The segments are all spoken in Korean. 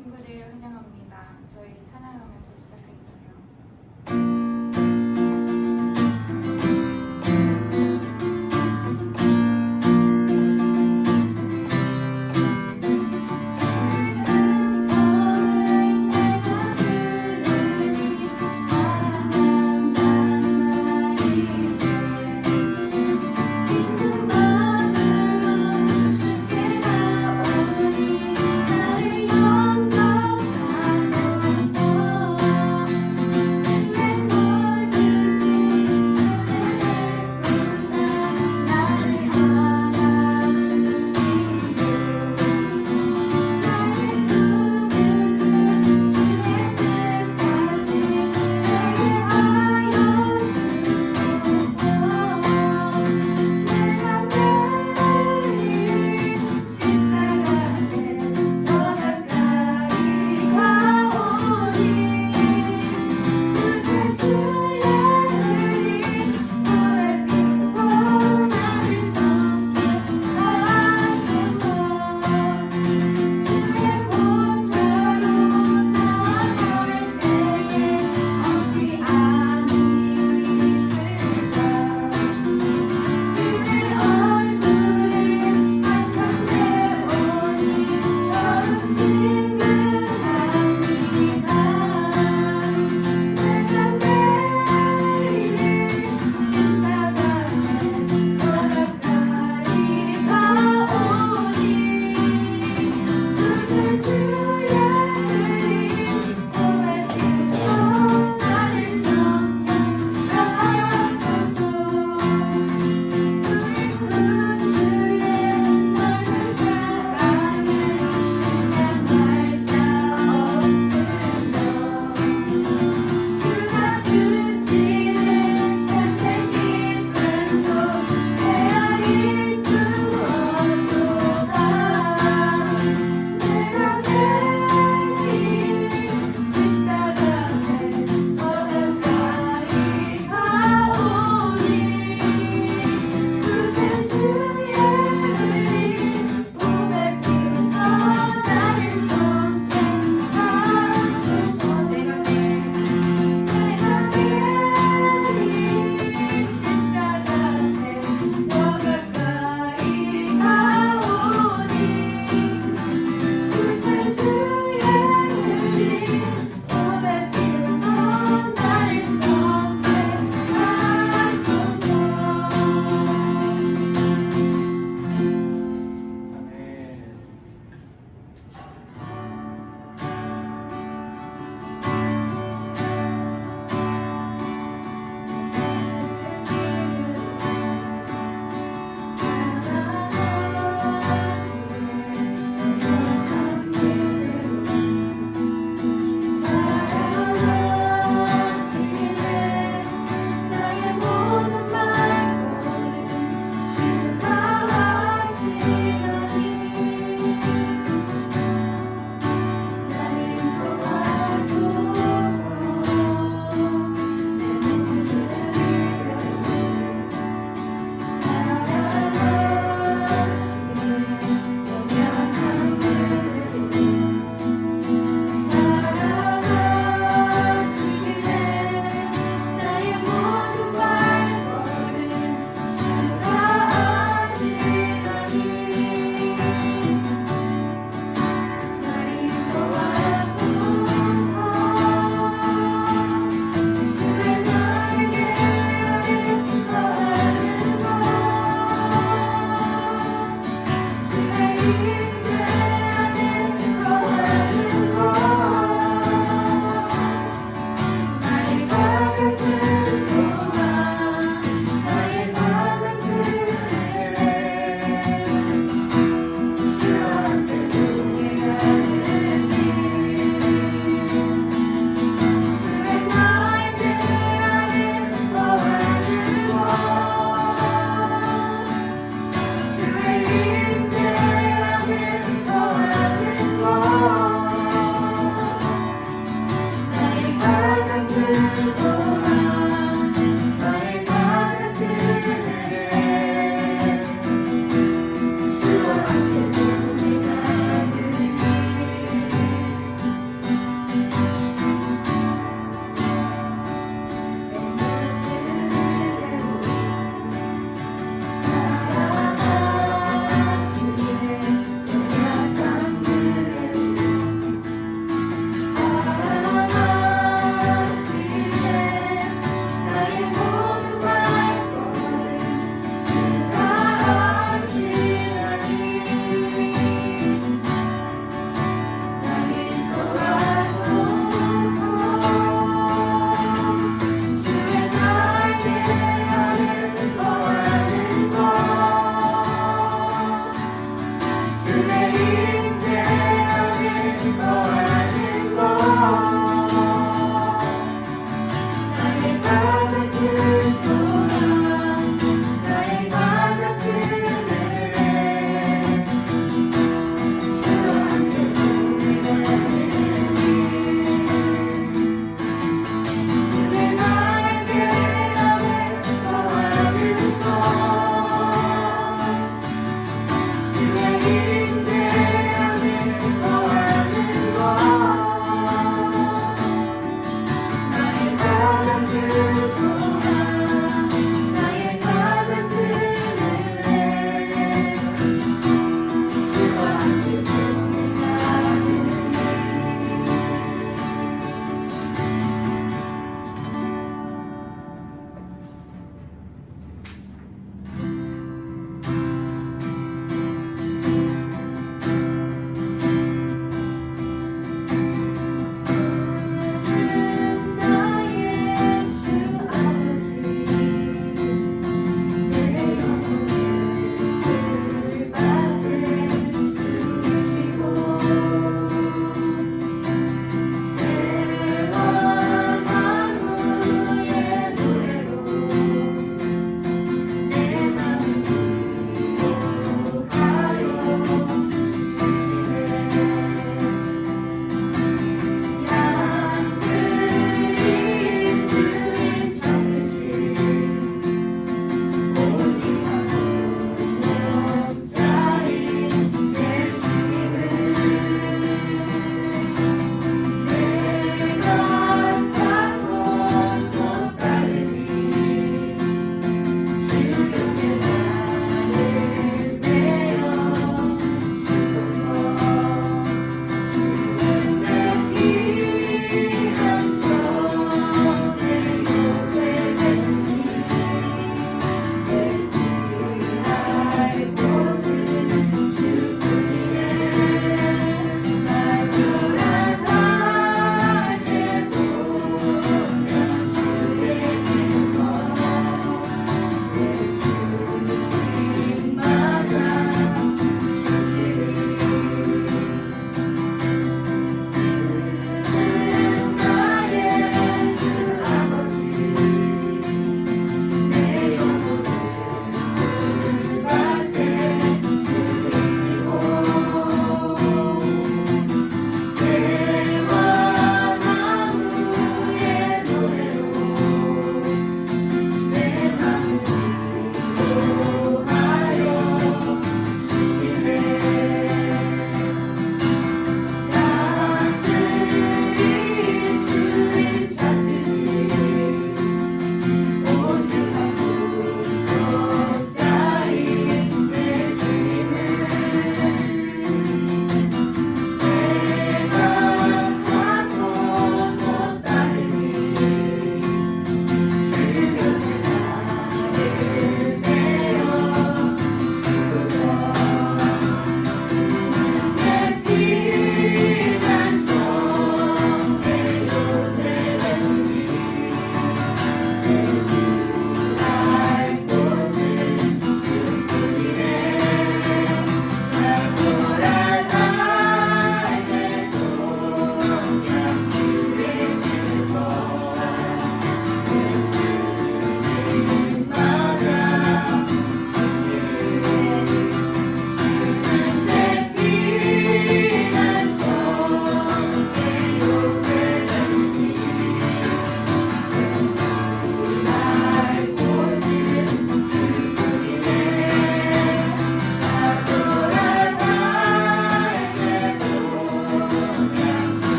친구들 환영합니다. 저희 찬양하면서 시작할게요.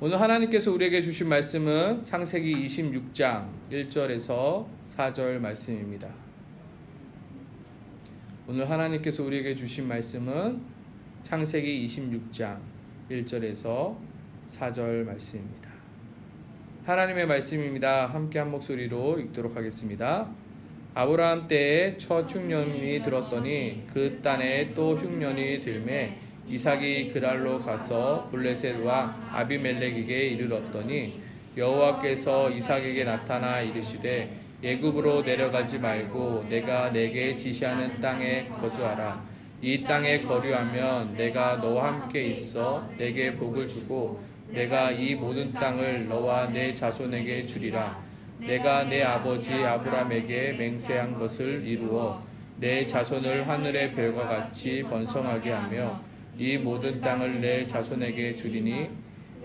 오늘 하나님께서 우리에게 주신 말씀은 창세기 26장 1절에서 4절 말씀입니다. 오늘 하나님께서 우리에게 주신 말씀은 창세기 26장 1절에서 4절 말씀입니다. 하나님의 말씀입니다. 함께 한 목소리로 읽도록 하겠습니다. 아브라함 때에 첫 흉년이 들었더니 그 딴에 또 흉년이 들매 이삭이 그랄로 가서 블레셋 왕 아비멜렉에게 이르렀더니 여호와께서 이삭에게 나타나 이르시되 애굽으로 내려가지 말고 내가 내게 지시하는 땅에 거주하라. 이 땅에 거류하면 내가 너와 함께 있어 내게 복을 주고 내가 이 모든 땅을 너와 내 자손에게 주리라. 내가 내 아버지 아브라함에게 맹세한 것을 이루어 내 자손을 하늘의 별과 같이 번성하게 하며 이 모든 땅을 내 자손에게 주리니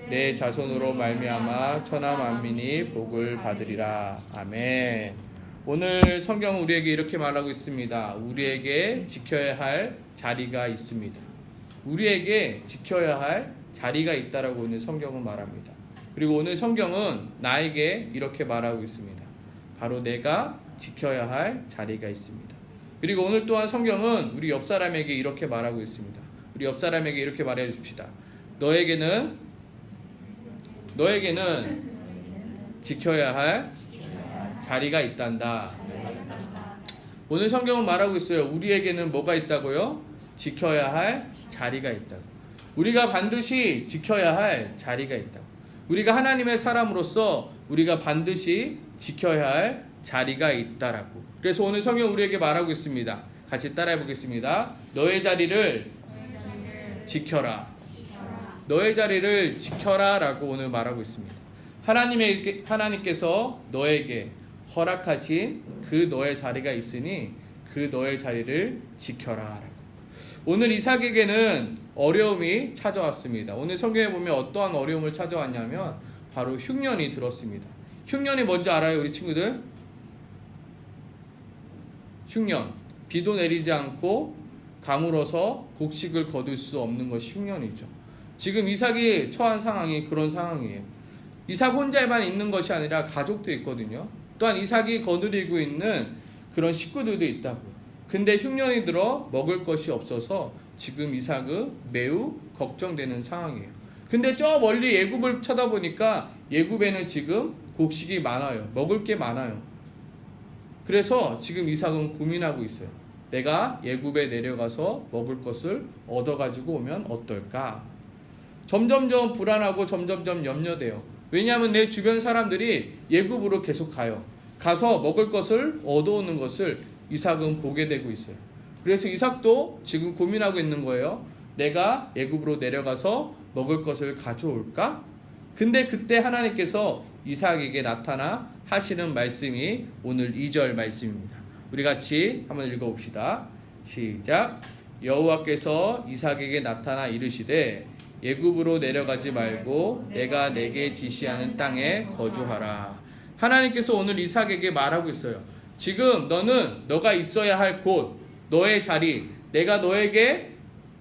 내 자손으로 말미암아 천하 만민이 복을 받으리라. 아멘. 오늘 성경은 우리에게 이렇게 말하고 있습니다. 우리에게 지켜야 할 자리가 있습니다. 우리에게 지켜야 할 자리가 있다라고 오늘 성경은 말합니다. 그리고 오늘 성경은 나에게 이렇게 말하고 있습니다. 바로 내가 지켜야 할 자리가 있습니다. 그리고 오늘 또한 성경은 우리 옆 사람에게 이렇게 말하고 있습니다. 우리 옆 사람에게 이렇게 말해 줍시다. 너에게는 지켜야 할 자리가 있단다. 오늘 성경은 말하고 있어요. 우리에게는 뭐가 있다고요? 지켜야 할 자리가 있다고. 우리가 반드시 지켜야 할 자리가 있다고. 우리가 하나님의 사람으로서 우리가 반드시 지켜야 할 자리가 있다라고. 그래서 오늘 성경 우리에게 말하고 있습니다. 같이 따라해 보겠습니다. 너의 자리를 지켜라. 너의 자리를 지켜라 라고 오늘 말하고 있습니다. 하나님께서 너에게 허락하신 그 너의 자리가 있으니 그 너의 자리를 지켜라 라고. 오늘 이삭에게는 어려움이 찾아왔습니다. 오늘 성경에 보면 어떠한 어려움을 찾아왔냐면 바로 흉년이 들었습니다. 흉년이 뭔지 알아요, 우리 친구들? 흉년. 비도 내리지 않고 가물어서 곡식을 거둘 수 없는 것이 흉년이죠. 지금 이삭이 처한 상황이 그런 상황이에요. 이삭 혼자만 있는 것이 아니라 가족도 있거든요. 또한 이삭이 거느리고 있는 그런 식구들도 있다고요. 근데 흉년이 들어 먹을 것이 없어서 지금 이삭은 매우 걱정되는 상황이에요. 근데 저 멀리 애굽을 쳐다보니까 애굽에는 지금 곡식이 많아요. 먹을 게 많아요. 그래서 지금 이삭은 고민하고 있어요. 내가 애굽에 내려가서 먹을 것을 얻어가지고 오면 어떨까? 점점점 불안하고 점점점 염려돼요. 왜냐하면 내 주변 사람들이 애굽으로 계속 가요. 가서 먹을 것을 얻어오는 것을 이삭은 보게 되고 있어요. 그래서 이삭도 지금 고민하고 있는 거예요. 내가 애굽으로 내려가서 먹을 것을 가져올까? 근데 그때 하나님께서 이삭에게 나타나 하시는 말씀이 오늘 2절 말씀입니다. 우리 같이 한번 읽어봅시다. 시작. 여호와께서 이삭에게 나타나 이르시되 애굽으로 내려가지 말고 내가 내게 지시하는 땅에 거주하라. 하나님께서 오늘 이삭에게 말하고 있어요. 지금 너가 있어야 할 곳, 너의 자리, 내가 너에게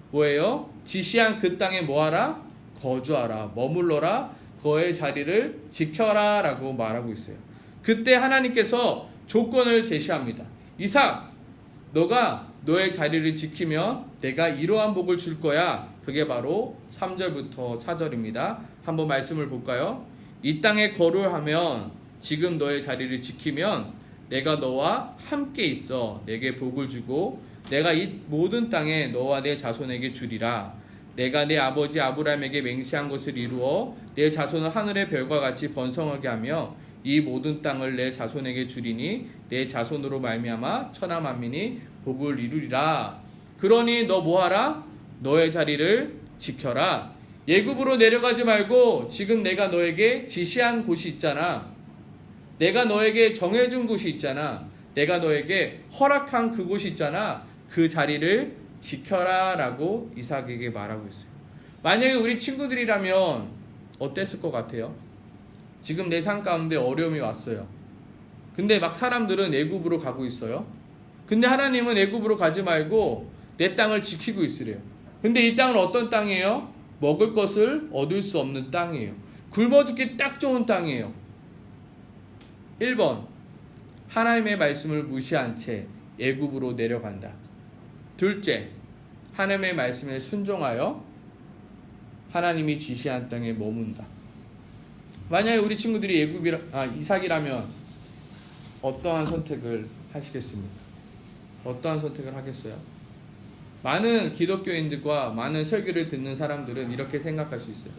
뭐예요? 지시한 그 땅에 뭐하라? 거주하라, 머물러라, 너의 자리를 지켜라 라고 말하고 있어요. 그때 하나님께서 조건을 제시합니다. 이삭, 너가 너의 자리를 지키면 내가 이러한 복을 줄 거야. 그게 바로 3절부터 4절입니다. 한번 말씀을 볼까요? 이 땅에 거류하면, 지금 너의 자리를 지키면 내가 너와 함께 있어 내게 복을 주고 내가 이 모든 땅에 너와 내 자손에게 주리라. 내가 내 아버지 아브라함에게 맹세한 것을 이루어 내 자손을 하늘의 별과 같이 번성하게 하며 이 모든 땅을 내 자손에게 주리니 내 자손으로 말미암아 천하 만민이 복을 이루리라. 그러니 너 뭐하라? 너의 자리를 지켜라. 애굽으로 내려가지 말고 지금 내가 너에게 지시한 곳이 있잖아. 내가 너에게 정해준 곳이 있잖아. 내가 너에게 허락한 그곳이 있잖아. 그 자리를 지켜라 라고 이삭에게 말하고 있어요. 만약에 우리 친구들이라면 어땠을 것 같아요? 지금 내 삶 가운데 어려움이 왔어요. 근데 막 사람들은 애굽으로 가고 있어요. 근데 하나님은 애굽으로 가지 말고 내 땅을 지키고 있으래요. 근데 이 땅은 어떤 땅이에요? 먹을 것을 얻을 수 없는 땅이에요. 굶어 죽기 딱 좋은 땅이에요. 1번, 하나님의 말씀을 무시한 채 애굽으로 내려간다. 둘째, 하나님의 말씀에 순종하여 하나님이 지시한 땅에 머문다. 만약에 우리 친구들이 이삭이라면 어떠한 선택을 하시겠습니까? 어떠한 선택을 하겠어요? 많은 기독교인들과 많은 설교를 듣는 사람들은 이렇게 생각할 수 있어요.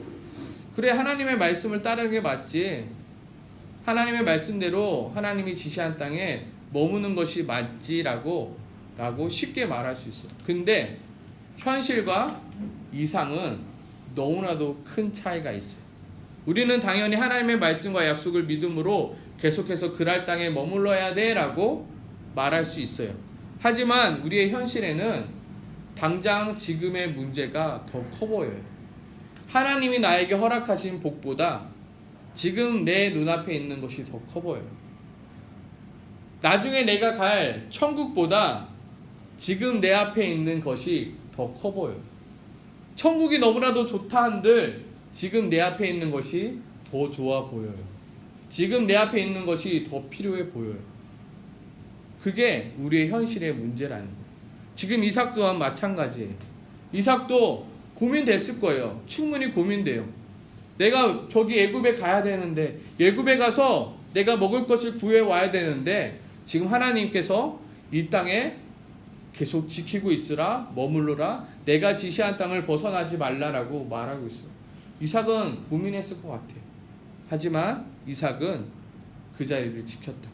그래, 하나님의 말씀을 따르는 게 맞지. 하나님의 말씀대로 하나님이 지시한 땅에 머무는 것이 맞지라고 쉽게 말할 수 있어요. 근데 현실과 이상은 너무나도 큰 차이가 있어요. 우리는 당연히 하나님의 말씀과 약속을 믿음으로 계속해서 그랄 땅에 머물러야 돼 라고 말할 수 있어요. 하지만 우리의 현실에는 당장 지금의 문제가 더 커 보여요. 하나님이 나에게 허락하신 복보다 지금 내 눈앞에 있는 것이 더 커 보여요. 나중에 내가 갈 천국보다 지금 내 앞에 있는 것이 더 커 보여요. 천국이 너무나도 좋다 한들 지금 내 앞에 있는 것이 더 좋아 보여요. 지금 내 앞에 있는 것이 더 필요해 보여요. 그게 우리의 현실의 문제라는 거예요. 지금 이삭 또한 마찬가지예요. 이삭도 고민됐을 거예요. 충분히 고민돼요. 내가 저기 애굽에 가야 되는데, 애굽에 가서 내가 먹을 것을 구해 와야 되는데, 지금 하나님께서 이 땅에 계속 지키고 있으라, 머물러라, 내가 지시한 땅을 벗어나지 말라라고 말하고 있어요. 이삭은 고민했을 것 같아요. 하지만 이삭은 그 자리를 지켰다.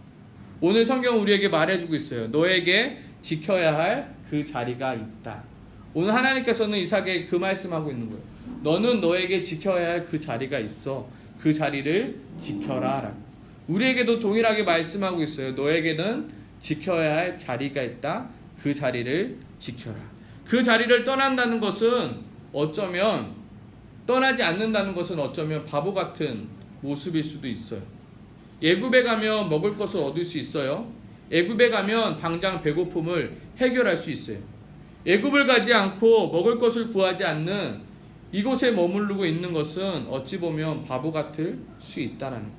오늘 성경은 우리에게 말해주고 있어요. 너에게 지켜야 할 그 자리가 있다. 오늘 하나님께서는 이삭에게 그 말씀하고 있는 거예요. 너는 너에게 지켜야 할 그 자리가 있어. 그 자리를 지켜라 라고. 우리에게도 동일하게 말씀하고 있어요. 너에게는 지켜야 할 자리가 있다. 그 자리를 지켜라. 그 자리를 떠난다는 것은 어쩌면, 떠나지 않는다는 것은 어쩌면 바보 같은 모습일 수도 있어요. 애굽에 가면 먹을 것을 얻을 수 있어요. 애굽에 가면 당장 배고픔을 해결할 수 있어요. 애굽을 가지 않고 먹을 것을 구하지 않는 이곳에 머무르고 있는 것은 어찌 보면 바보 같을 수 있다라는 거예요.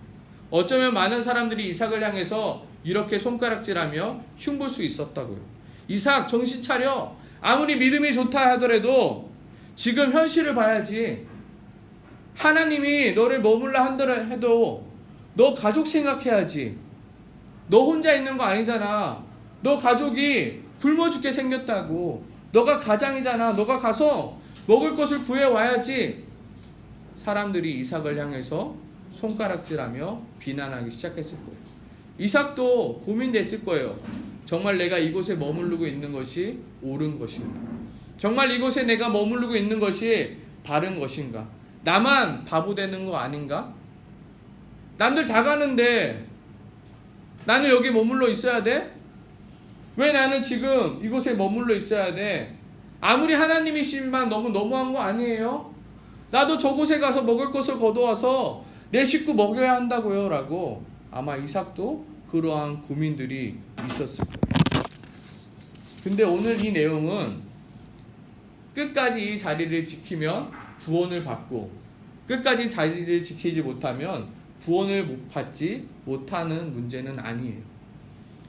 어쩌면 많은 사람들이 이삭을 향해서 이렇게 손가락질하며 흉볼 수 있었다고요. 이삭 정신 차려. 아무리 믿음이 좋다 하더라도 지금 현실을 봐야지. 하나님이 너를 머물라 한다고 해도 너 가족 생각해야지. 너 혼자 있는 거 아니잖아. 너 가족이 굶어 죽게 생겼다고. 너가 가장이잖아. 너가 가서 먹을 것을 구해 와야지. 사람들이 이삭을 향해서 손가락질하며 비난하기 시작했을 거예요. 이삭도 고민됐을 거예요. 정말 내가 이곳에 머무르고 있는 것이 옳은 것인가? 정말 이곳에 내가 머무르고 있는 것이 바른 것인가? 나만 바보 되는 거 아닌가? 남들 다 가는데 나는 여기 머물러 있어야 돼? 왜 나는 지금 이곳에 머물러 있어야 돼? 아무리 하나님이시지만 너무 너무한 거 아니에요? 나도 저곳에 가서 먹을 것을 거둬와서 내 식구 먹여야 한다고요 라고 아마 이삭도 그러한 고민들이 있었을 거예요. 근데 오늘 이 내용은 끝까지 이 자리를 지키면 구원을 받고 끝까지 자리를 지키지 못하면 구원을 못 받지 못하는 문제는 아니에요.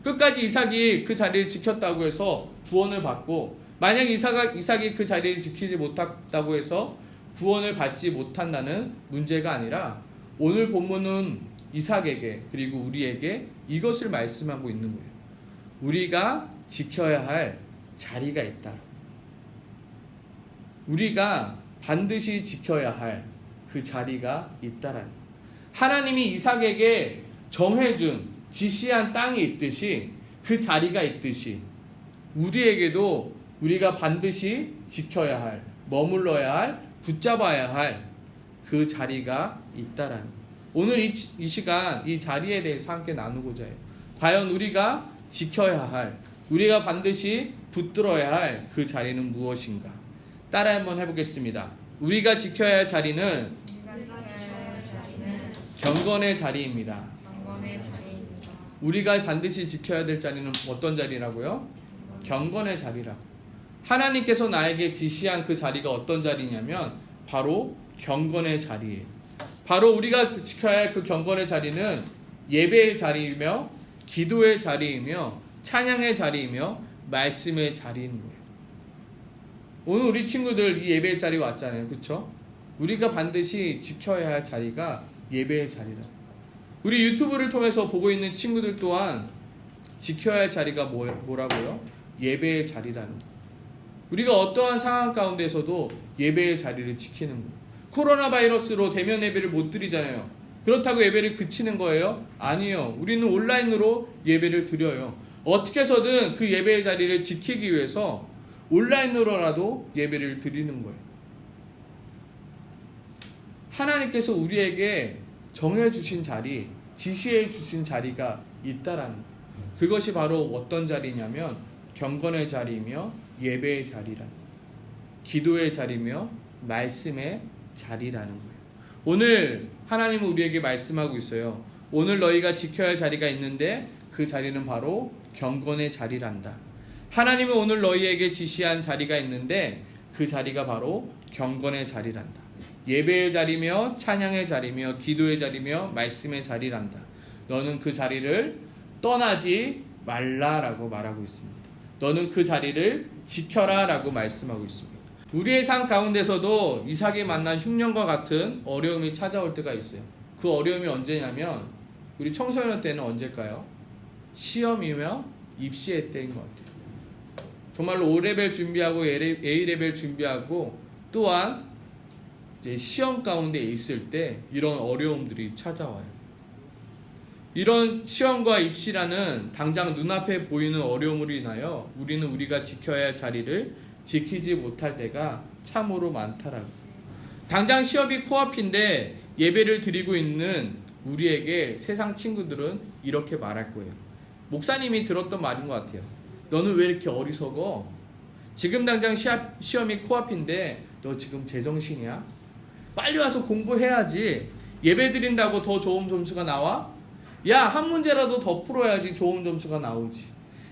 끝까지 이삭이 그 자리를 지켰다고 해서 구원을 받고 만약 이삭이 그 자리를 지키지 못했다고 해서 구원을 받지 못한다는 문제가 아니라 오늘 본문은 이삭에게 그리고 우리에게 이것을 말씀하고 있는 거예요. 우리가 지켜야 할 자리가 있다. 우리가 반드시 지켜야 할 그 자리가 있다라는 거예요. 하나님이 이삭에게 정해준 지시한 땅이 있듯이 그 자리가 있듯이 우리에게도 우리가 반드시 지켜야 할, 머물러야 할, 붙잡아야 할 그 자리가 있다라는 거예요. 오늘 이 시간 이 자리에 대해서 함께 나누고자 해요. 과연 우리가 지켜야 할, 우리가 반드시 붙들어야 할 그 자리는 무엇인가? 따라 한번 해보겠습니다. 우리가 지켜야 할 자리는 경건의 자리입니다. 우리가 반드시 지켜야 될 자리는 어떤 자리라고요? 경건의 자리라고. 하나님께서 나에게 지시한 그 자리가 어떤 자리냐면 바로 경건의 자리예요. 바로 우리가 지켜야 할 그 경건의 자리는 예배의 자리이며 기도의 자리이며 찬양의 자리이며 말씀의 자리인 거예요. 오늘 우리 친구들 이 예배의 자리 왔잖아요. 그렇죠? 우리가 반드시 지켜야 할 자리가 예배의 자리다. 우리 유튜브를 통해서 보고 있는 친구들 또한 지켜야 할 자리가 뭐라고요? 예배의 자리라는 거예요. 우리가 어떠한 상황 가운데서도 예배의 자리를 지키는 거예요. 코로나 바이러스로 대면 예배를 못 드리잖아요. 그렇다고 예배를 그치는 거예요? 아니요. 우리는 온라인으로 예배를 드려요. 어떻게 해서든 그 예배의 자리를 지키기 위해서 온라인으로라도 예배를 드리는 거예요. 하나님께서 우리에게 정해주신 자리, 지시해주신 자리가 있다라는 거예요. 그것이 바로 어떤 자리냐면 경건의 자리이며 예배의 자리라는 거예요. 기도의 자리며 말씀의 자리라는 거예요. 오늘 하나님은 우리에게 말씀하고 있어요. 오늘 너희가 지켜야 할 자리가 있는데 그 자리는 바로 경건의 자리란다. 하나님은 오늘 너희에게 지시한 자리가 있는데 그 자리가 바로 경건의 자리란다. 예배의 자리며 찬양의 자리며 기도의 자리며 말씀의 자리란다. 너는 그 자리를 떠나지 말라라고 말하고 있습니다. 너는 그 자리를 지켜라라고 말씀하고 있습니다. 우리의 삶 가운데서도 이삭이 만난 흉년과 같은 어려움이 찾아올 때가 있어요. 그 어려움이 언제냐면 우리 청소년 때는 언제일까요? 시험이며 입시의 때인 것 같아요. 정말로 O레벨 준비하고 A레벨 준비하고 또한 이제 시험 가운데 있을 때 이런 어려움들이 찾아와요. 이런 시험과 입시라는 당장 눈앞에 보이는 어려움으로 인하여 우리는 우리가 지켜야 할 자리를 지키지 못할 때가 참으로 많다라고. 당장 시험이 코앞인데 예배를 드리고 있는 우리에게 세상 친구들은 이렇게 말할 거예요. 목사님이 들었던 말인 것 같아요. 너는 왜 이렇게 어리석어? 지금 당장 시험이 코앞인데 너 지금 제정신이야? 빨리 와서 공부해야지. 예배 드린다고 더 좋은 점수가 나와? 야, 한 문제라도 더 풀어야지 좋은 점수가 나오지.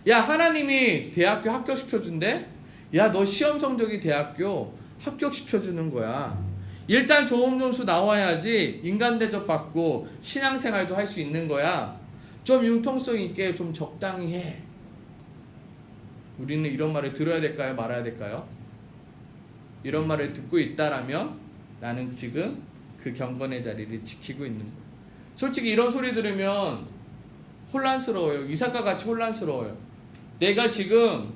야, 하나님이 대학교 합격시켜준대? 야, 너 시험 성적이 대학교 합격시켜주는 거야. 일단 좋은 점수 나와야지 인간 대접 받고 신앙생활도 할 수 있는 거야. 좀 융통성 있게 좀 적당히 해. 우리는 이런 말을 들어야 될까요? 말아야 될까요? 이런 말을 듣고 있다라면 나는 지금 그 경건의 자리를 지키고 있는 거예요. 솔직히 이런 소리 들으면 혼란스러워요. 이삭과 같이 혼란스러워요. 내가 지금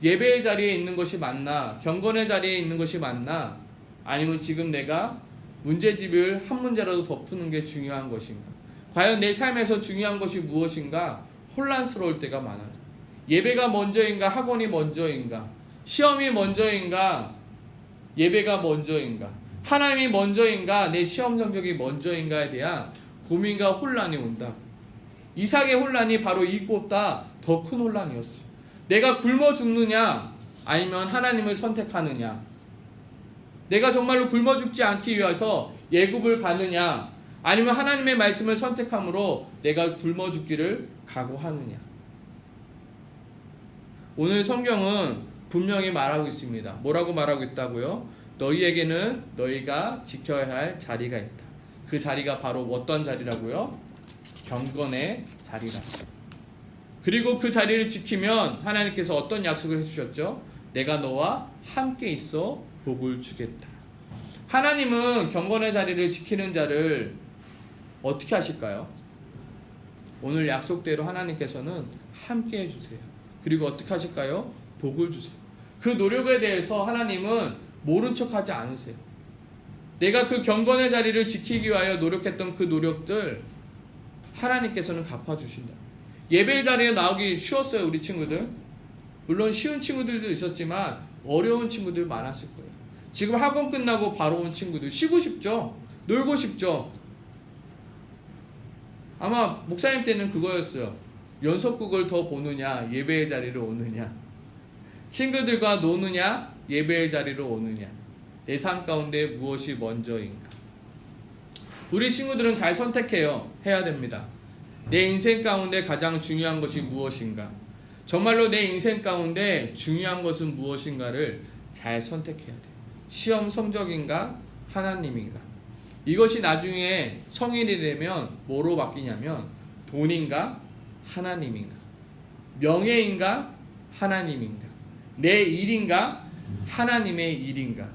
예배의 자리에 있는 것이 맞나? 경건의 자리에 있는 것이 맞나? 아니면 지금 내가 문제집을 한 문제라도 더 푸는 게 중요한 것인가? 과연 내 삶에서 중요한 것이 무엇인가? 혼란스러울 때가 많아요. 예배가 먼저인가? 학원이 먼저인가? 시험이 먼저인가? 예배가 먼저인가? 하나님이 먼저인가? 내 시험 성적이 먼저인가에 대한 고민과 혼란이 온다. 이삭의 혼란이 바로 이것보다 더 큰 혼란이었어요. 내가 굶어 죽느냐? 아니면 하나님을 선택하느냐? 내가 정말로 굶어 죽지 않기 위해서 예굽을 가느냐? 아니면 하나님의 말씀을 선택함으로 내가 굶어 죽기를 각오하느냐? 오늘 성경은 분명히 말하고 있습니다. 뭐라고 말하고 있다고요? 너희에게는 너희가 지켜야 할 자리가 있다. 그 자리가 바로 어떤 자리라고요? 경건의 자리라. 그리고 그 자리를 지키면 하나님께서 어떤 약속을 해주셨죠? 내가 너와 함께 있어 복을 주겠다. 하나님은 경건의 자리를 지키는 자를 어떻게 하실까요? 오늘 약속대로 하나님께서는 함께 해주세요. 그리고 어떻게 하실까요? 복을 주세요. 그 노력에 대해서 하나님은 모른 척하지 않으세요. 내가 그 경건의 자리를 지키기 위하여 노력했던 그 노력들 하나님께서는 갚아주신다. 예배 자리에 나오기 쉬웠어요, 우리 친구들. 물론 쉬운 친구들도 있었지만 어려운 친구들 많았을 거예요. 지금 학원 끝나고 바로 온 친구들 쉬고 싶죠? 놀고 싶죠? 아마 목사님 때는 그거였어요. 연속극을 더 보느냐, 예배의 자리로 오느냐. 친구들과 노느냐, 예배의 자리로 오느냐. 내 삶 가운데 무엇이 먼저인가. 우리 친구들은 잘 선택해요. 해야 됩니다. 내 인생 가운데 가장 중요한 것이 무엇인가. 정말로 내 인생 가운데 중요한 것은 무엇인가를 잘 선택해야 돼요. 시험 성적인가, 하나님인가. 이것이 나중에 성인이 되면 뭐로 바뀌냐면 돈인가, 하나님인가. 명예인가, 하나님인가. 내 일인가, 하나님의 일인가.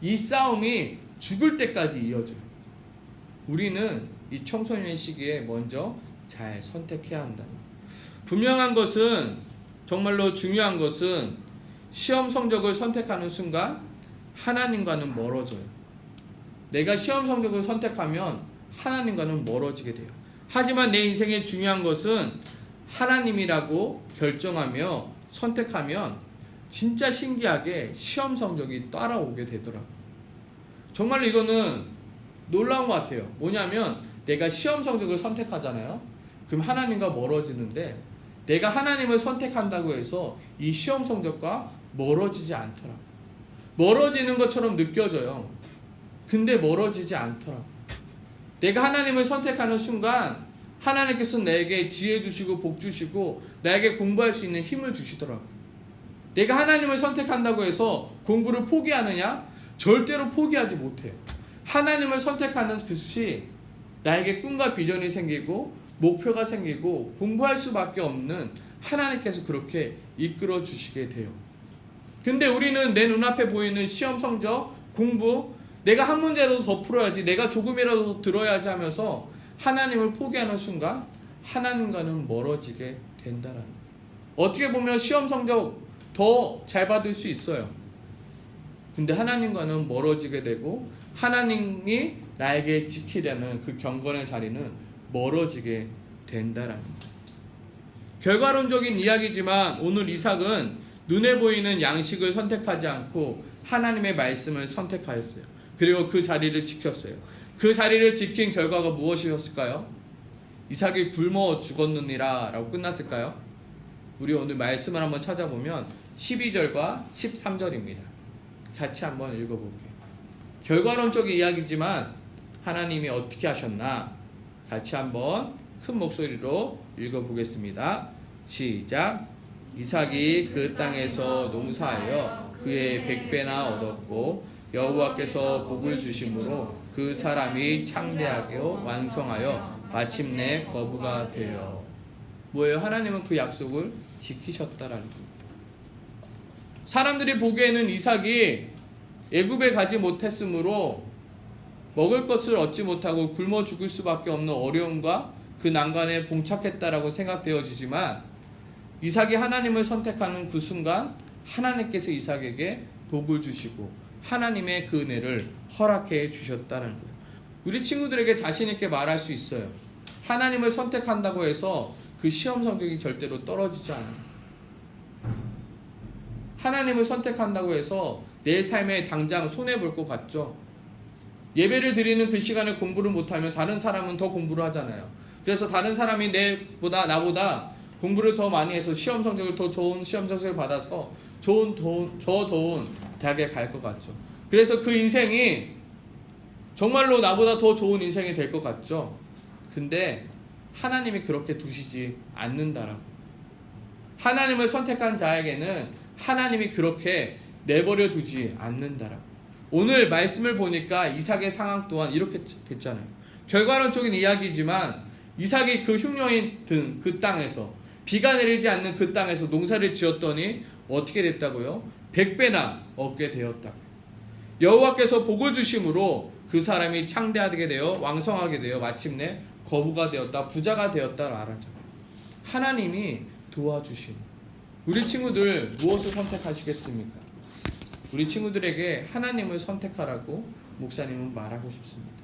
이 싸움이 죽을 때까지 이어져요. 우리는 이 청소년 시기에 먼저 잘 선택해야 한다. 분명한 것은, 정말로 중요한 것은 시험 성적을 선택하는 순간 하나님과는 멀어져요. 내가 시험 성적을 선택하면 하나님과는 멀어지게 돼요. 하지만 내 인생의 중요한 것은 하나님이라고 결정하며 선택하면 진짜 신기하게 시험 성적이 따라오게 되더라고요. 정말로 이거는 놀라운 것 같아요. 뭐냐면 내가 시험 성적을 선택하잖아요. 그럼 하나님과 멀어지는데 내가 하나님을 선택한다고 해서 이 시험 성적과 멀어지지 않더라고요. 멀어지는 것처럼 느껴져요. 근데 멀어지지 않더라고요. 내가 하나님을 선택하는 순간 하나님께서 내게 지혜 주시고 복 주시고 나에게 공부할 수 있는 힘을 주시더라고요. 내가 하나님을 선택한다고 해서 공부를 포기하느냐? 절대로 포기하지 못해요. 하나님을 선택하는 것이 나에게 꿈과 비전이 생기고 목표가 생기고 공부할 수밖에 없는 하나님께서 그렇게 이끌어 주시게 돼요. 근데 우리는 내 눈앞에 보이는 시험 성적, 공부, 내가 한 문제라도 더 풀어야지, 내가 조금이라도 더 들어야지 하면서 하나님을 포기하는 순간 하나님과는 멀어지게 된다라는 거예요. 어떻게 보면 시험 성적 더 잘 받을 수 있어요. 근데 하나님과는 멀어지게 되고 하나님이 나에게 지키려는 그 경건의 자리는 멀어지게 된다라는 거예요. 결과론적인 이야기지만 오늘 이삭은 눈에 보이는 양식을 선택하지 않고 하나님의 말씀을 선택하였어요. 그리고 그 자리를 지켰어요. 그 자리를 지킨 결과가 무엇이었을까요? 이삭이 굶어 죽었느니라 라고 끝났을까요? 우리 오늘 말씀을 한번 찾아보면 12절과 13절입니다. 같이 한번 읽어볼게요. 결과론적인 이야기지만 하나님이 어떻게 하셨나 같이 한번 큰 목소리로 읽어보겠습니다. 시작. 이삭이 그 땅에서 농사하여 그의 100배나 얻었고 여호와께서 복을 주심으로 그 사람이 창대하게 완성하여 마침내 거부가 되어. 뭐예요? 하나님은 그 약속을 지키셨다라는 겁니다. 사람들이 보기에는 이삭이 애굽에 가지 못했으므로 먹을 것을 얻지 못하고 굶어 죽을 수밖에 없는 어려움과 그 난관에 봉착했다라고 생각되어지지만 이삭이 하나님을 선택하는 그 순간 하나님께서 이삭에게 복을 주시고 하나님의 그 은혜를 허락해 주셨다는 거예요. 우리 친구들에게 자신 있게 말할 수 있어요. 하나님을 선택한다고 해서 그 시험 성적이 절대로 떨어지지 않아요. 하나님을 선택한다고 해서 내 삶에 당장 손해볼 것 같죠. 예배를 드리는 그 시간에 공부를 못하면 다른 사람은 더 공부를 하잖아요. 그래서 다른 사람이 나보다 공부를 더 많이 해서 시험 성적을 더 좋은 시험 성적을 받아서 더 좋은 대학에 갈 것 같죠. 그래서 그 인생이 정말로 나보다 더 좋은 인생이 될 것 같죠. 근데 하나님이 그렇게 두시지 않는다라고. 하나님을 선택한 자에게는 하나님이 그렇게 내버려 두지 않는다라고. 오늘 말씀을 보니까 이삭의 상황 또한 이렇게 됐잖아요. 결과론적인 이야기지만 이삭이 그 흉년이 든 그 땅에서 비가 내리지 않는 그 땅에서 농사를 지었더니 어떻게 됐다고요? 100배나 얻게 되었다. 여호와께서 복을 주심으로 그 사람이 창대하게 되어 왕성하게 되어 마침내 거부가 되었다, 부자가 되었다 말하죠. 하나님이 도와주신. 우리 친구들 무엇을 선택하시겠습니까? 우리 친구들에게 하나님을 선택하라고 목사님은 말하고 싶습니다.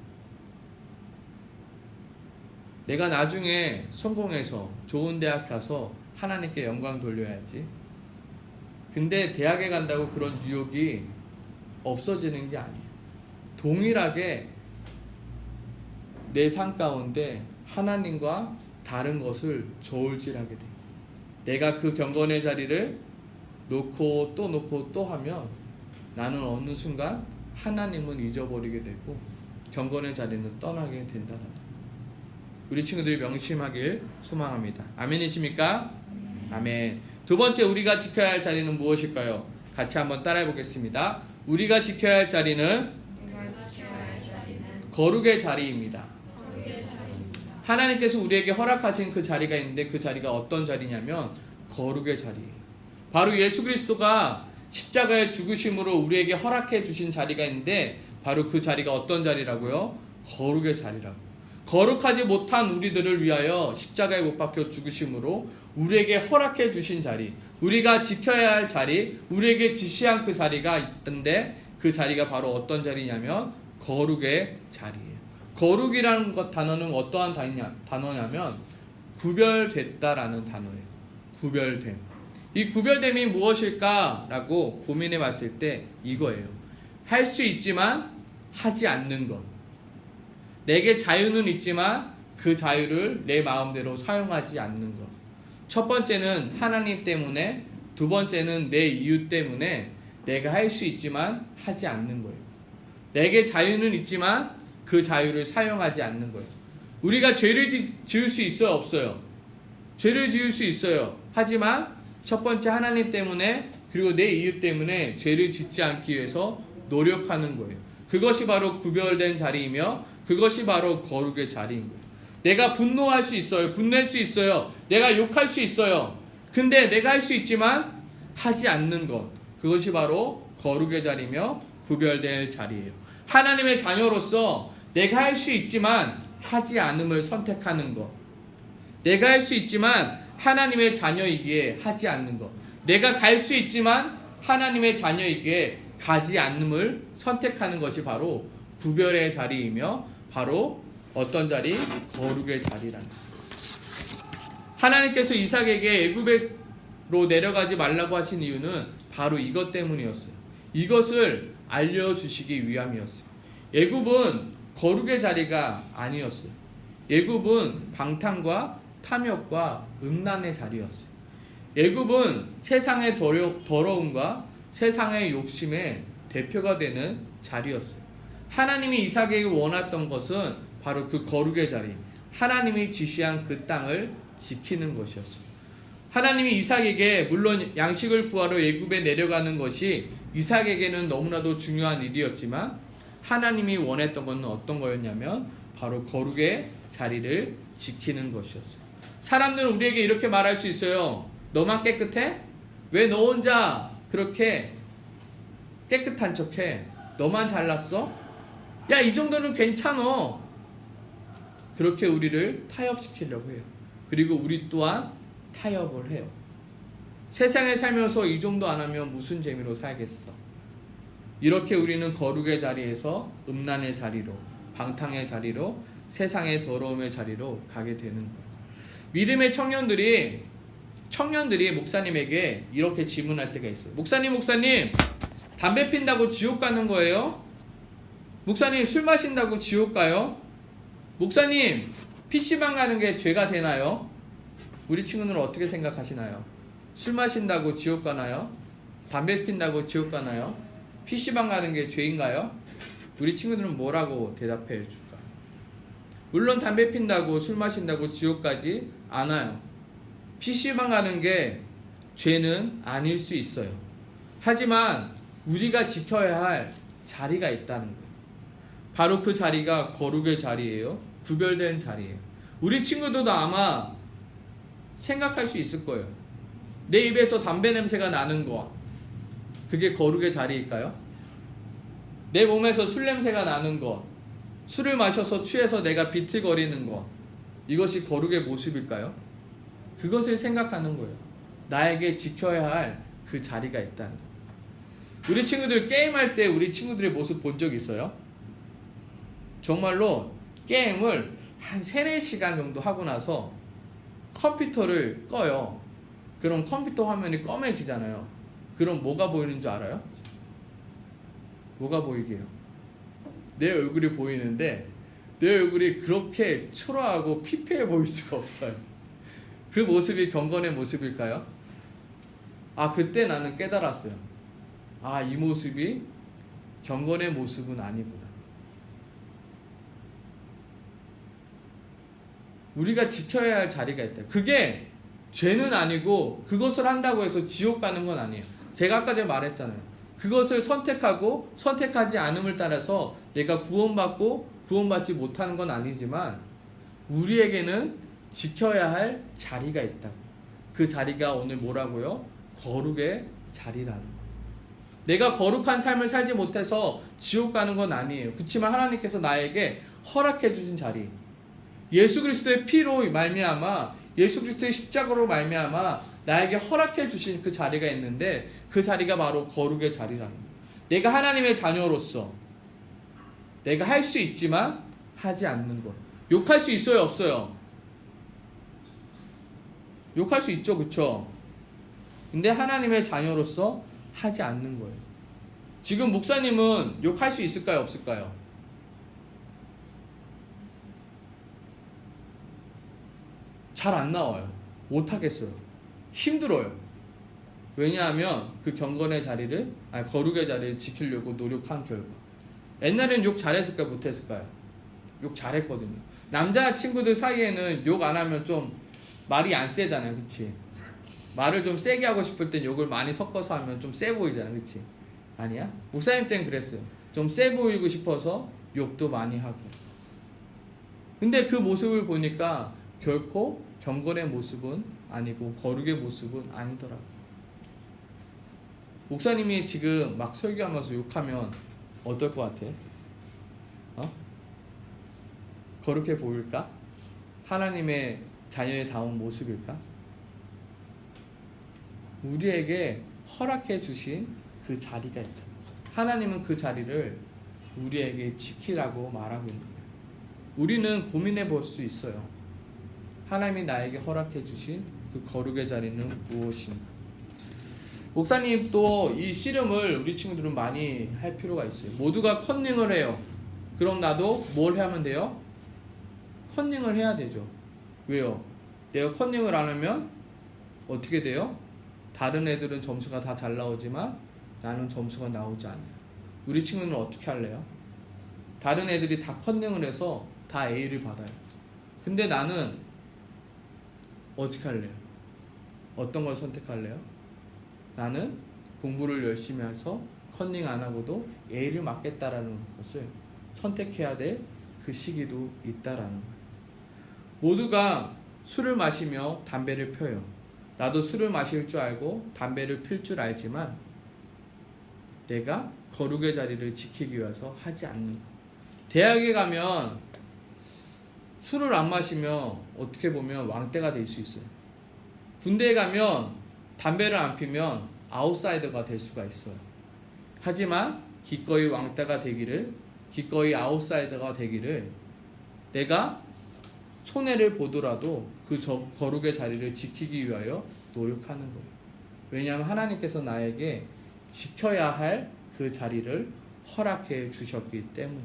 내가 나중에 성공해서 좋은 대학 가서 하나님께 영광 돌려야지. 근데 대학에 간다고 그런 유혹이 없어지는 게 아니에요. 동일하게 내 삶 가운데 하나님과 다른 것을 저울질하게 돼요. 내가 그 경건의 자리를 놓고 또 하면 나는 어느 순간 하나님은 잊어버리게 되고 경건의 자리는 떠나게 된다는 거예요. 우리 친구들이 명심하길 소망합니다. 아멘이십니까? 아멘. 두 번째 우리가 지켜야 할 자리는 무엇일까요? 같이 한번 따라해 보겠습니다. 우리가 지켜야 할 자리는 거룩의 자리입니다. 하나님께서 우리에게 허락하신 그 자리가 있는데 그 자리가 어떤 자리냐면 거룩의 자리예요. 바로 예수 그리스도가 십자가의 죽으심으로 우리에게 허락해 주신 자리가 있는데 바로 그 자리가 어떤 자리라고요? 거룩의 자리라고. 거룩하지 못한 우리들을 위하여 십자가에 못 박혀 죽으심으로 우리에게 허락해 주신 자리, 우리가 지켜야 할 자리, 우리에게 지시한 그 자리가 있던데 그 자리가 바로 어떤 자리냐면 거룩의 자리예요. 거룩이라는 단어는 어떠한 단어냐면 구별됐다라는 단어예요. 구별됨. 이 구별됨이 무엇일까라고 고민해 봤을 때 이거예요. 할 수 있지만 하지 않는 것. 내게 자유는 있지만 그 자유를 내 마음대로 사용하지 않는 것. 첫 번째는 하나님 때문에, 두 번째는 내 이유 때문에 내가 할 수 있지만 하지 않는 거예요. 내게 자유는 있지만 그 자유를 사용하지 않는 거예요. 우리가 죄를 지을 수 있어요, 없어요? 죄를 지을 수 있어요. 하지만 첫 번째 하나님 때문에, 그리고 내 이유 때문에 죄를 짓지 않기 위해서 노력하는 거예요. 그것이 바로 구별된 자리이며 그것이 바로 거룩의 자리인 거예요. 내가 분노할 수 있어요. 분낼 수 있어요. 내가 욕할 수 있어요. 근데 내가 할 수 있지만 하지 않는 것. 그것이 바로 거룩의 자리며 구별될 자리예요. 하나님의 자녀로서 내가 할 수 있지만 하지 않음을 선택하는 것. 내가 할 수 있지만 하나님의 자녀이기에 하지 않는 것. 내가 갈 수 있지만 하나님의 자녀이기에 가지 않음을 선택하는 것이 바로 구별의 자리이며 바로 어떤 자리? 거룩의 자리라는 거예요. 하나님께서 이삭에게 애굽으로 내려가지 말라고 하신 이유는 바로 이것 때문이었어요. 이것을 알려주시기 위함이었어요. 애굽은 거룩의 자리가 아니었어요. 애굽은 방탕과 탐욕과 음란의 자리였어요. 애굽은 세상의 더러움과 세상의 욕심의 대표가 되는 자리였어요. 하나님이 이삭에게 원했던 것은 바로 그 거룩의 자리, 하나님이 지시한 그 땅을 지키는 것이었어요. 하나님이 이삭에게 물론 양식을 구하러 애굽에 내려가는 것이 이삭에게는 너무나도 중요한 일이었지만 하나님이 원했던 것은 어떤 거였냐면 바로 거룩의 자리를 지키는 것이었어요. 사람들은 우리에게 이렇게 말할 수 있어요. 너만 깨끗해? 왜 너 혼자 그렇게 깨끗한 척해? 너만 잘났어? 야, 이 정도는 괜찮어. 그렇게 우리를 타협시키려고 해요. 그리고 우리 또한 타협을 해요. 세상에 살면서 이 정도 안 하면 무슨 재미로 살겠어? 이렇게 우리는 거룩의 자리에서 음란의 자리로, 방탕의 자리로, 세상의 더러움의 자리로 가게 되는 거예요. 믿음의 청년들이 목사님에게 이렇게 질문할 때가 있어요. 목사님, 담배 핀다고 지옥 가는 거예요? 목사님, 술 마신다고 지옥 가요? 목사님, PC방 가는 게 죄가 되나요? 우리 친구들은 어떻게 생각하시나요? 술 마신다고 지옥 가나요? 담배 핀다고 지옥 가나요? PC방 가는 게 죄인가요? 우리 친구들은 뭐라고 대답해 줄까? 물론 담배 핀다고 술 마신다고 지옥 가지 않아요. PC방 가는 게 죄는 아닐 수 있어요. 하지만 우리가 지켜야 할 자리가 있다는 거예요. 바로 그 자리가 거룩의 자리예요. 구별된 자리예요. 우리 친구들도 아마 생각할 수 있을 거예요. 내 입에서 담배 냄새가 나는 거, 그게 거룩의 자리일까요? 내 몸에서 술 냄새가 나는 거, 술을 마셔서 취해서 내가 비틀거리는 거, 이것이 거룩의 모습일까요? 그것을 생각하는 거예요. 나에게 지켜야 할 그 자리가 있다는 거예요. 우리 친구들 게임할 때 우리 친구들의 모습 본 적 있어요? 정말로 게임을 한 3-4시간 정도 하고 나서 컴퓨터를 꺼요. 그럼 컴퓨터 화면이 검해지잖아요. 그럼 뭐가 보이는 줄 알아요? 뭐가 보이게요? 내 얼굴이 보이는데 내 얼굴이 그렇게 초라하고 피폐해 보일 수가 없어요. 그 모습이 경건의 모습일까요? 그때 나는 깨달았어요. 이 모습이 경건의 모습은 아니구나. 우리가 지켜야 할 자리가 있다. 그게 죄는 아니고 그것을 한다고 해서 지옥 가는 건 아니에요. 제가 아까 전에 말했잖아요. 그것을 선택하고 선택하지 않음을 따라서 내가 구원받고 구원받지 못하는 건 아니지만 우리에게는 지켜야 할 자리가 있다. 그 자리가 오늘 뭐라고요? 거룩의 자리라는 거예요. 내가 거룩한 삶을 살지 못해서 지옥 가는 건 아니에요. 그렇지만 하나님께서 나에게 허락해 주신 자리, 예수 그리스도의 피로 말미암아 예수 그리스도의 십자가로 말미암아 나에게 허락해 주신 그 자리가 있는데 그 자리가 바로 거룩의 자리라는 거예요. 내가 하나님의 자녀로서 내가 할 수 있지만 하지 않는 것. 욕할 수 있어요, 없어요? 욕할 수 있죠, 그쵸? 근데 하나님의 자녀로서 하지 않는 거예요. 지금 목사님은 욕할 수 있을까요, 없을까요? 잘 안 나와요. 못 하겠어요. 힘들어요. 왜냐하면 그 경건의 자리를, 거룩의 자리를 지키려고 노력한 결과. 옛날에는 욕 잘했을까요, 못했을까요? 욕 잘했거든요. 남자 친구들 사이에는 욕 안 하면 좀 말이 안 세잖아요, 그치? 말을 좀 세게 하고 싶을 땐 욕을 많이 섞어서 하면 좀 세 보이잖아, 그치? 아니야? 목사님 때는 그랬어요. 좀 세 보이고 싶어서 욕도 많이 하고. 근데 그 모습을 보니까 결코 경건의 모습은 아니고 거룩의 모습은 아니더라고요. 목사님이 지금 막 설교하면서 욕하면 어떨 것 같아? 거룩해 보일까? 하나님의 자녀의 다운 모습일까? 우리에게 허락해 주신 그 자리가 있다. 하나님은 그 자리를 우리에게 지키라고 말하고 있는 거예요. 우리는 고민해 볼 수 있어요. 하나님이 나에게 허락해 주신 그 거룩의 자리는 무엇인가? 목사님 또 이 씨름을 우리 친구들은 많이 할 필요가 있어요. 모두가 컨닝을 해요. 그럼 나도 뭘 하면 돼요? 컨닝을 해야 되죠. 왜요? 내가 컨닝을 안 하면 어떻게 돼요? 다른 애들은 점수가 다 잘 나오지만 나는 점수가 나오지 않아요. 우리 친구는 어떻게 할래요? 다른 애들이 다 컨닝을 해서 다 A를 받아요. 근데 나는 어떻게 할래요? 어떤 걸 선택할래요? 나는 공부를 열심히 해서 컨닝 안 하고도 A를 맞겠다라는 것을 선택해야 될 그 시기도 있다라는 거예요. 모두가 술을 마시며 담배를 펴요. 나도 술을 마실 줄 알고 담배를 필 줄 알지만 내가 거룩의 자리를 지키기 위해서 하지 않는 거. 대학에 가면 술을 안 마시면 어떻게 보면 왕떼가 될 수 있어요. 군대에 가면 담배를 안 피면 아웃사이더가 될 수가 있어요. 하지만 기꺼이 왕떼가 되기를, 기꺼이 아웃사이더가 되기를 내가 손해를 보더라도 그 거룩의 자리를 지키기 위하여 노력하는 거예요. 왜냐하면 하나님께서 나에게 지켜야 할 그 자리를 허락해 주셨기 때문에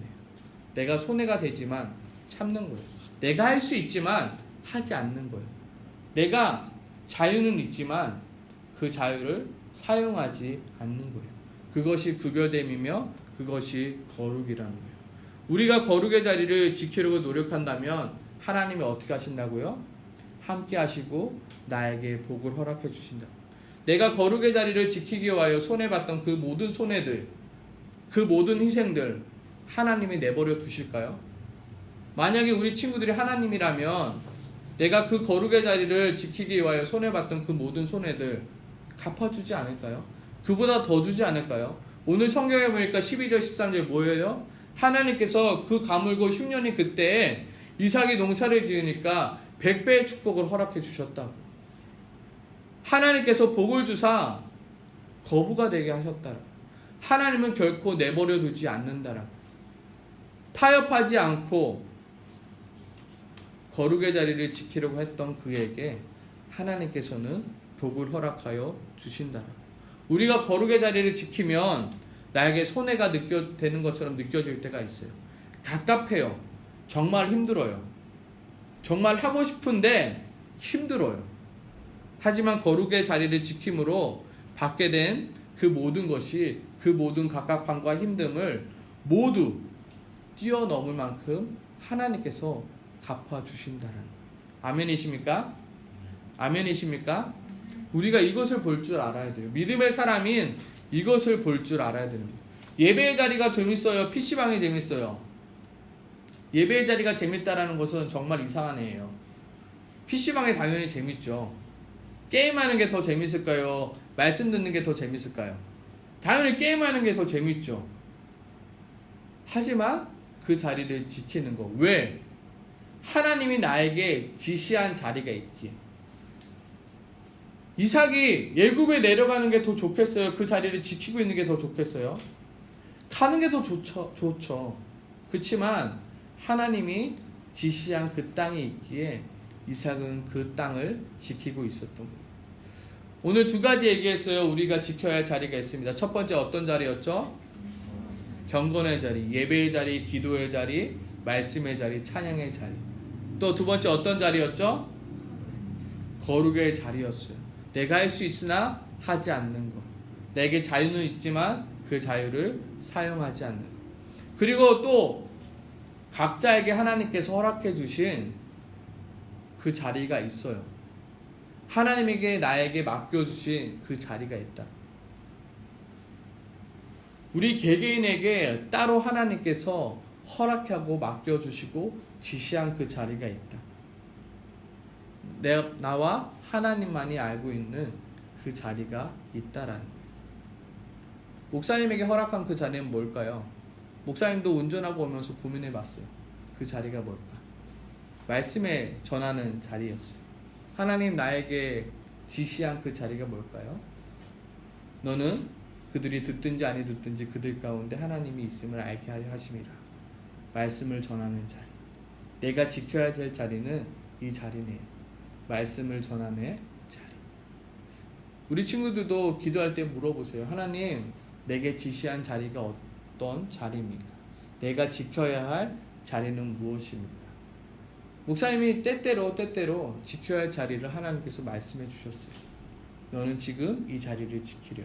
내가 손해가 되지만 참는 거예요. 내가 할 수 있지만 하지 않는 거예요. 내가 자유는 있지만 그 자유를 사용하지 않는 거예요. 그것이 구별됨이며 그것이 거룩이라는 거예요. 우리가 거룩의 자리를 지키려고 노력한다면 하나님이 어떻게 하신다고요? 함께 하시고 나에게 복을 허락해 주신다. 내가 거룩의 자리를 지키기 위하여 손해봤던 그 모든 손해들, 그 모든 희생들 하나님이 내버려 두실까요? 만약에 우리 친구들이 하나님이라면 내가 그 거룩의 자리를 지키기 위하여 손해봤던 그 모든 손해들 갚아주지 않을까요? 그보다 더 주지 않을까요? 오늘 성경에 보니까 12절 13절 뭐예요? 하나님께서 그 가물고 흉년이 그때에 이삭이 농사를 지으니까 100배의 축복을 허락해 주셨다고. 하나님께서 복을 주사 거부가 되게 하셨다라고. 하나님은 결코 내버려 두지 않는다라고. 타협하지 않고 거룩의 자리를 지키려고 했던 그에게 하나님께서는 복을 허락하여 주신다라고. 우리가 거룩의 자리를 지키면 나에게 손해가 되는 것처럼 느껴질 때가 있어요. 갑갑해요. 정말 힘들어요. 정말 하고 싶은데 힘들어요. 하지만 거룩의 자리를 지킴으로 받게 된 그 모든 것이, 그 모든 갑갑함과 힘듦을 모두 뛰어넘을 만큼 하나님께서 갚아주신다는. 아멘이십니까? 아멘이십니까? 우리가 이것을 볼 줄 알아야 돼요. 믿음의 사람인 이것을 볼 줄 알아야 됩니다. 예배의 자리가 재밌어요? PC방이 재밌어요? 예배의 자리가 재밌다라는 것은 정말 이상한 애예요. PC방이 당연히 재밌죠. 게임하는 게 더 재밌을까요? 말씀 듣는 게 더 재밌을까요? 당연히 게임하는 게 더 재밌죠. 하지만 그 자리를 지키는 거. 왜? 하나님이 나에게 지시한 자리가 있기에. 이삭이 예굽에 내려가는 게 더 좋겠어요? 그 자리를 지키고 있는 게 더 좋겠어요? 가는 게 더 좋죠. 그렇지만 하나님이 지시한 그 땅이 있기에 이삭은 그 땅을 지키고 있었던 거예요. 오늘 두 가지 얘기했어요. 우리가 지켜야 할 자리가 있습니다. 첫 번째 어떤 자리였죠? 경건의 자리, 예배의 자리, 기도의 자리, 말씀의 자리, 찬양의 자리. 또 두 번째 어떤 자리였죠? 거룩의 자리였어요. 내가 할 수 있으나 하지 않는 것. 내게 자유는 있지만 그 자유를 사용하지 않는 것. 그리고 또 각자에게 하나님께서 허락해 주신 그 자리가 있어요. 하나님에게 나에게 맡겨주신 그 자리가 있다. 우리 개개인에게 따로 하나님께서 허락하고 맡겨주시고 지시한 그 자리가 있다. 나와 하나님만이 알고 있는 그 자리가 있다라는 거예요. 목사님에게 허락한 그 자리는 뭘까요? 목사님도 운전하고 오면서 고민해 봤어요. 그 자리가 뭘까? 말씀에 전하는 자리였어요. 하나님 나에게 지시한 그 자리가 뭘까요? 너는 그들이 듣든지 아니 듣든지 그들 가운데 하나님이 있음을 알게 하려 하심이라. 말씀을 전하는 자리. 내가 지켜야 될 자리는 이 자리네요. 말씀을 전하는 자리. 우리 친구들도 기도할 때 물어보세요. 하나님, 내게 지시한 자리가 어떤 자리입니까? 내가 지켜야 할 자리는 무엇입니까? 목사님이 때때로 지켜야 할 자리를 하나님께서 말씀해 주셨어요. 너는 지금 이 자리를 지키려.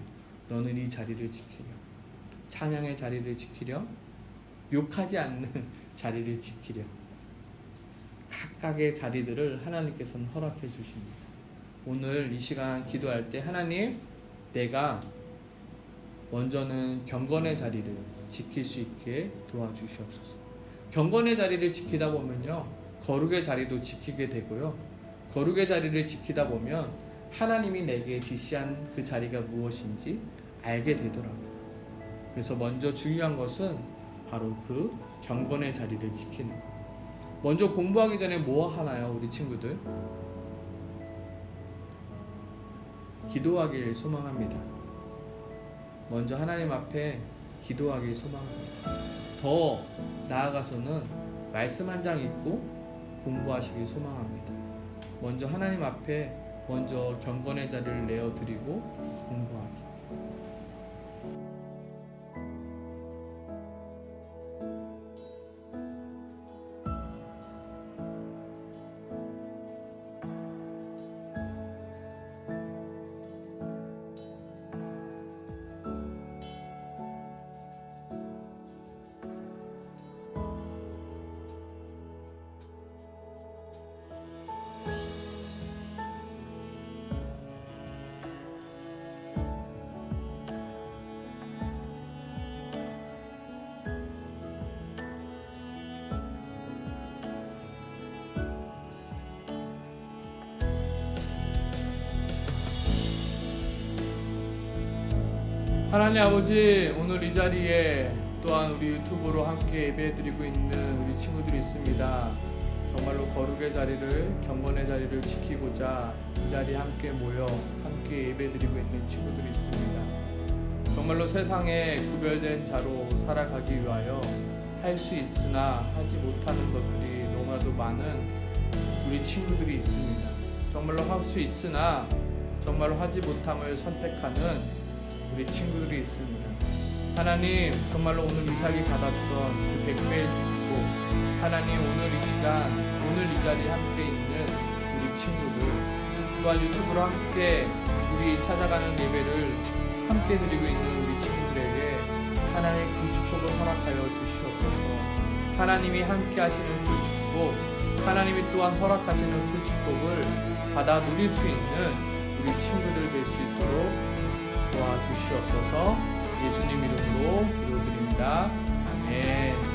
너는 이 자리를 지키려. 찬양의 자리를 지키려. 욕하지 않는 자리를 지키려. 각각의 자리들을 하나님께서는 허락해 주십니다. 오늘 이 시간 기도할 때 하나님, 내가 먼저는 경건의 자리를 지킬 수 있게 도와주시옵소서. 경건의 자리를 지키다 보면요, 거룩의 자리도 지키게 되고요. 거룩의 자리를 지키다 보면 하나님이 내게 지시한 그 자리가 무엇인지 알게 되더라고요. 그래서 먼저 중요한 것은 바로 그 경건의 자리를 지키는 것. 먼저 공부하기 전에 뭐 하나요, 우리 친구들? 기도하길 소망합니다. 먼저 하나님 앞에 기도하길 소망합니다. 더 나아가서는 말씀 한 장 읽고 공부하시길 소망합니다. 먼저 하나님 앞에 먼저 경건의 자리를 내어드리고 공부하기. 하나님 아버지, 오늘 이 자리에 또한 우리 유튜브로 함께 예배드리고 있는 우리 친구들이 있습니다. 정말로 거룩의 자리를, 경건의 자리를 지키고자 이 자리에 함께 모여 함께 예배드리고 있는 친구들이 있습니다. 정말로 세상에 구별된 자로 살아가기 위하여 할 수 있으나 하지 못하는 것들이 너무나도 많은 우리 친구들이 있습니다. 정말로 할 수 있으나 정말로 하지 못함을 선택하는 우리 친구들이 있습니다. 하나님, 정말로 오늘 이삭이 받았던 그 100배의 축복, 하나님 오늘 이 시간, 오늘 이 자리에 함께 있는 우리 친구들, 또한 유튜브로 함께 우리 찾아가는 예배를 함께 드리고 있는 우리 친구들에게 하나님 그 축복을 허락하여 주시옵소서. 하나님이 함께 하시는 그 축복, 하나님이 또한 허락하시는 그 축복을 받아 누릴 수 있는 우리 친구들 될 수 있도록 도와주시옵소서. 예수님 이름으로 기도드립니다. 아멘.